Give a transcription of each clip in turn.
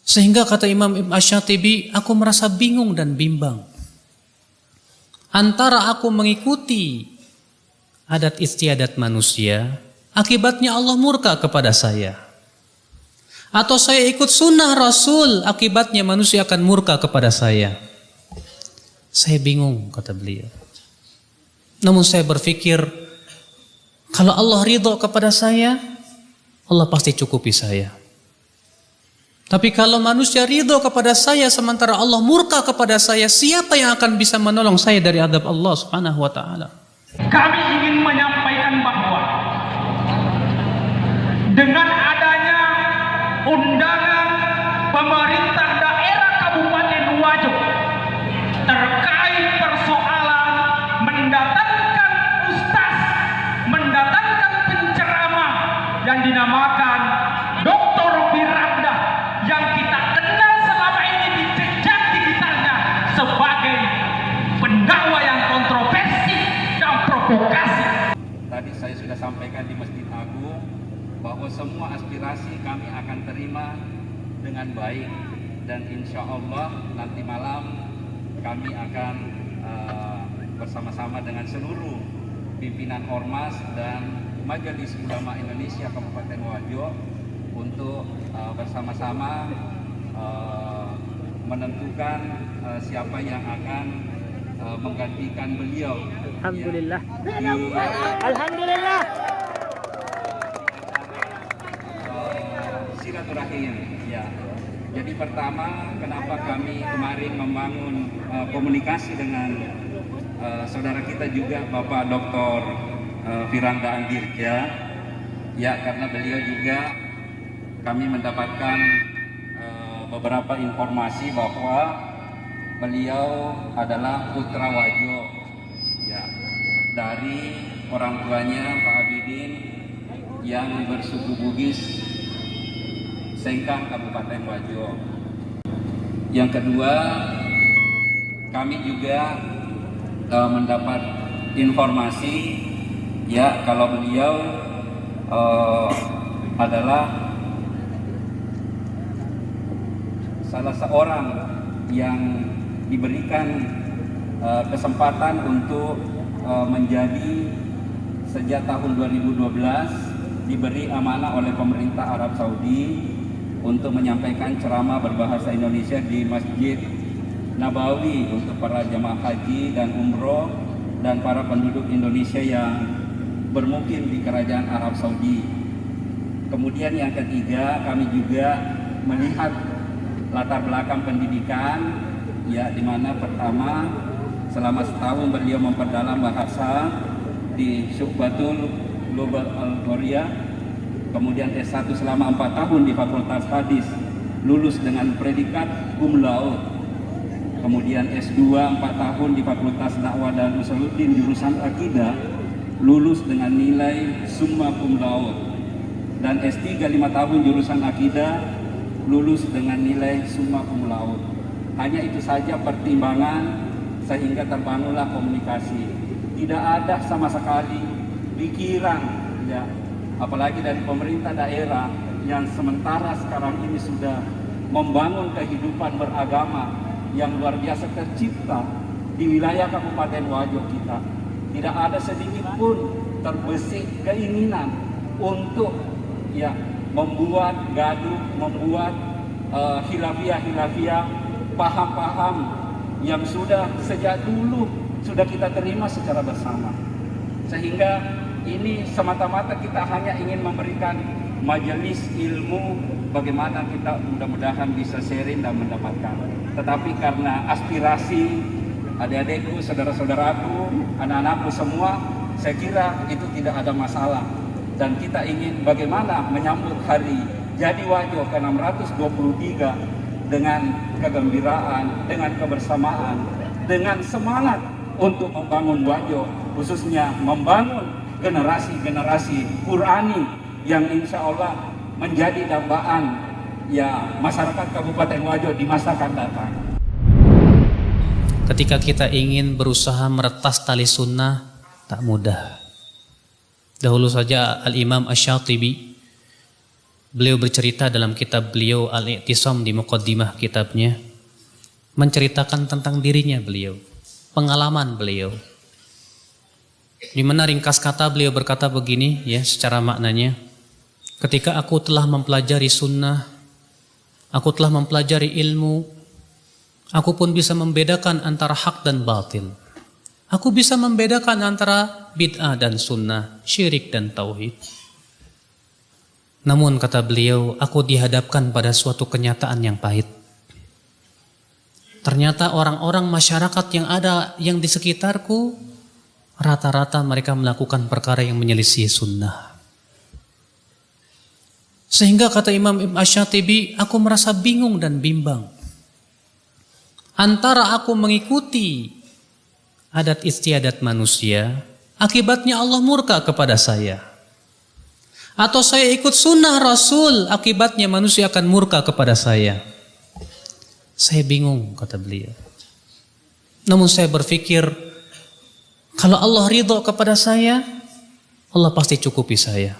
Sehingga kata Imam Ibn Asy-Syatibi, aku merasa bingung dan bimbang antara aku mengikuti adat istiadat manusia, akibatnya Allah murka kepada saya, atau saya ikut sunnah Rasul, akibatnya manusia akan murka kepada saya. Saya bingung, kata beliau. Namun saya berpikir, kalau Allah ridho kepada saya, Allah pasti cukupi saya. Tapi kalau manusia ridho kepada saya sementara Allah murka kepada saya, siapa yang akan bisa menolong saya dari adab Allah Subhanahu wa taala? Kami ingin menyampaikan bahwa dengan adanya undangan pemerintah daerah Kabupaten Wajo terkait persoalan mendatangkan ustaz, mendatangkan penceramah yang dinamakan Dr. Firanda, yang kita kenal selama ini di jejak digitalnya sebagai pendakwah yang kontroversi dan provokasi. Tadi saya sudah sampaikan di Masjid Agung bahwa semua aspirasi kami akan terima dengan baik, dan insya Allah nanti malam kami akan bersama-sama dengan seluruh pimpinan Ormas dan Majelis Ulama Indonesia Kabupaten Wajo untuk bersama-sama menentukan siapa yang akan menggantikan beliau. Alhamdulillah. Alhamdulillah. Silaturahim, ya. Jadi pertama, kenapa kami kemarin membangun komunikasi dengan saudara kita juga Bapak Dr. Firanda Andirja, ya, karena beliau juga kami mendapatkan beberapa informasi bahwa beliau adalah putra Wajo, ya, dari orang tuanya Pak Abidin yang bersuku Bugis, Sengkang, Kabupaten Wajo. Yang kedua, kami juga mendapat informasi, ya, kalau beliau adalah salah seorang yang diberikan kesempatan untuk menjadi sejak tahun 2012 diberi amanah oleh pemerintah Arab Saudi untuk menyampaikan ceramah berbahasa Indonesia di Masjid Nabawi untuk para jamaah haji dan umroh dan para penduduk Indonesia yang bermukim di kerajaan Arab Saudi. Kemudian yang ketiga, kami juga melihat latar belakang pendidikan, ya, di mana pertama selama setahun beliau memperdalam bahasa di Syu'batul Global Al-Korea, kemudian S1 selama 4 tahun di Fakultas Hadis, lulus dengan predikat cum laude, kemudian S2 4 tahun di Fakultas Dakwah dan Usuluddin jurusan Akidah, lulus dengan nilai summa cum laude, dan S3 5 tahun jurusan Akidah, lulus dengan nilai summa cum laude. Hanya itu saja pertimbangan sehingga terbangunlah komunikasi. Tidak ada sama sekali pikiran, ya, apalagi dari pemerintah daerah yang sementara sekarang ini sudah membangun kehidupan beragama yang luar biasa tercipta di wilayah Kabupaten Wajo kita. Tidak ada sedikit pun terbesit keinginan untuk, ya, membuat gaduh, membuat hilafiyah, paham-paham yang sudah sejak dulu sudah kita terima secara bersama. Sehingga ini semata-mata kita hanya ingin memberikan majelis ilmu, bagaimana kita mudah-mudahan bisa sharing dan mendapatkan. Tetapi karena aspirasi adik-adikku, saudara-saudaraku, anak-anakku semua, saya kira itu tidak ada masalah. Dan kita ingin bagaimana menyambut hari Jadi Wajo ke-623 dengan kegembiraan, dengan kebersamaan, dengan semangat untuk membangun Wajo, khususnya membangun generasi-generasi Qurani yang insya Allah menjadi dambaan, ya, masyarakat Kabupaten Wajo di masa akan datang. Ketika kita ingin berusaha meretas tali sunnah, tak mudah. Dahulu saja Al-Imam Asy-Syatibi Beliau bercerita dalam kitab beliau Al-I'tisam di muqaddimah kitabnya, menceritakan tentang dirinya beliau, pengalaman beliau. Di mana ringkas kata beliau berkata begini ya secara maknanya, ketika aku telah mempelajari sunnah, aku telah mempelajari ilmu, aku pun bisa membedakan antara hak dan batil. Aku bisa membedakan antara bid'ah dan sunnah, syirik dan tauhid. Namun kata beliau, aku dihadapkan pada suatu kenyataan yang pahit. Ternyata orang-orang masyarakat yang ada yang di sekitarku, rata-rata mereka melakukan perkara yang menyelisih sunnah. Sehingga kata Imam Ibn Ash-Shatibi, aku merasa bingung dan bimbang. Antara aku mengikuti adat istiadat manusia, akibatnya Allah murka kepada saya. Atau saya ikut sunnah Rasul, akibatnya manusia akan murka kepada saya. Saya bingung, kata beliau. Namun saya berpikir, kalau Allah ridho kepada saya, Allah pasti cukupi saya.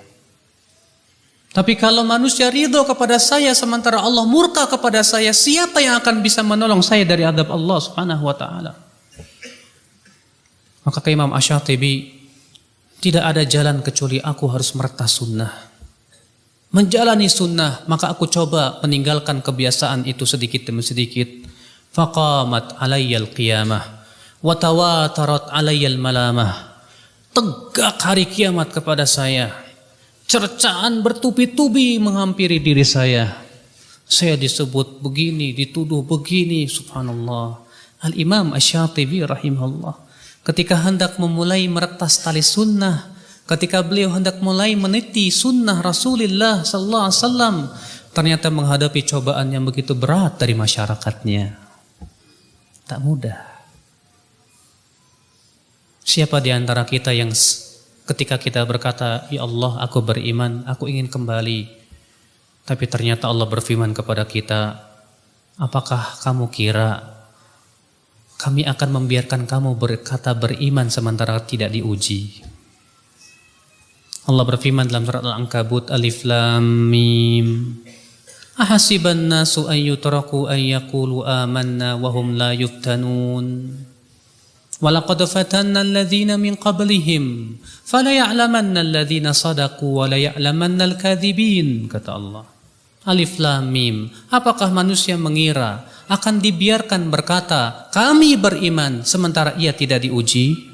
Tapi kalau manusia ridho kepada saya, sementara Allah murka kepada saya, siapa yang akan bisa menolong saya dari azab Allah Subhanahu wa ta'ala? Maka ke Imam Ash-Shatibi, tidak ada jalan kecuali aku harus meretas sunnah. Menjalani sunnah, maka aku coba meninggalkan kebiasaan itu sedikit demi sedikit. Faqamat alayyal qiyamah wa tawatarat alayyal malamah. Tegak hari kiamat kepada saya. Cercaan bertubi-tubi menghampiri diri saya. Saya disebut begini, dituduh begini, subhanallah. Al-Imam Ash-Shatibi rahimahullah, ketika hendak memulai meretas tali sunnah, ketika beliau hendak mulai meniti sunnah Rasulullah sallallahu alaihi wasallam, ternyata menghadapi cobaan yang begitu berat dari masyarakatnya. Tak mudah. Siapa di antara kita yang ketika kita berkata, ya Allah, aku beriman, aku ingin kembali, tapi ternyata Allah berfirman kepada kita, apakah kamu kira kami akan membiarkan kamu berkata beriman sementara tidak diuji? Allah berfirman dalam surat Al-Ankabut, Alif Lam Mim. Ahasiban nasu an yutraku an yaqulu amanna wa hum la yuftanun. Walaqad fatanna alladhina min qablihim fala ya'lamanna alladhina sadaqu wa la ya'lamanna al-kadhibin, kata Allah. Alif Lam Mim. Apakah manusia mengira akan dibiarkan berkata, kami beriman, sementara ia tidak diuji?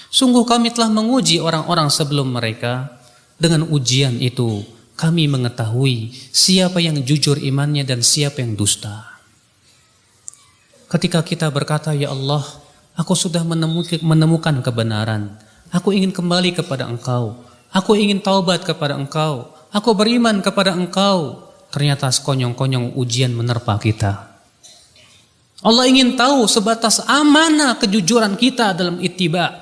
Sungguh kami telah menguji orang-orang sebelum mereka. Dengan ujian itu, kami mengetahui siapa yang jujur imannya dan siapa yang dusta. Ketika kita berkata, ya Allah, aku sudah menemukan kebenaran. Aku ingin kembali kepada Engkau. Aku ingin taubat kepada Engkau. Aku beriman kepada Engkau. Ternyata sekonyong-konyong ujian menerpa kita. Allah ingin tahu sebatas amanah kejujuran kita dalam ittiba.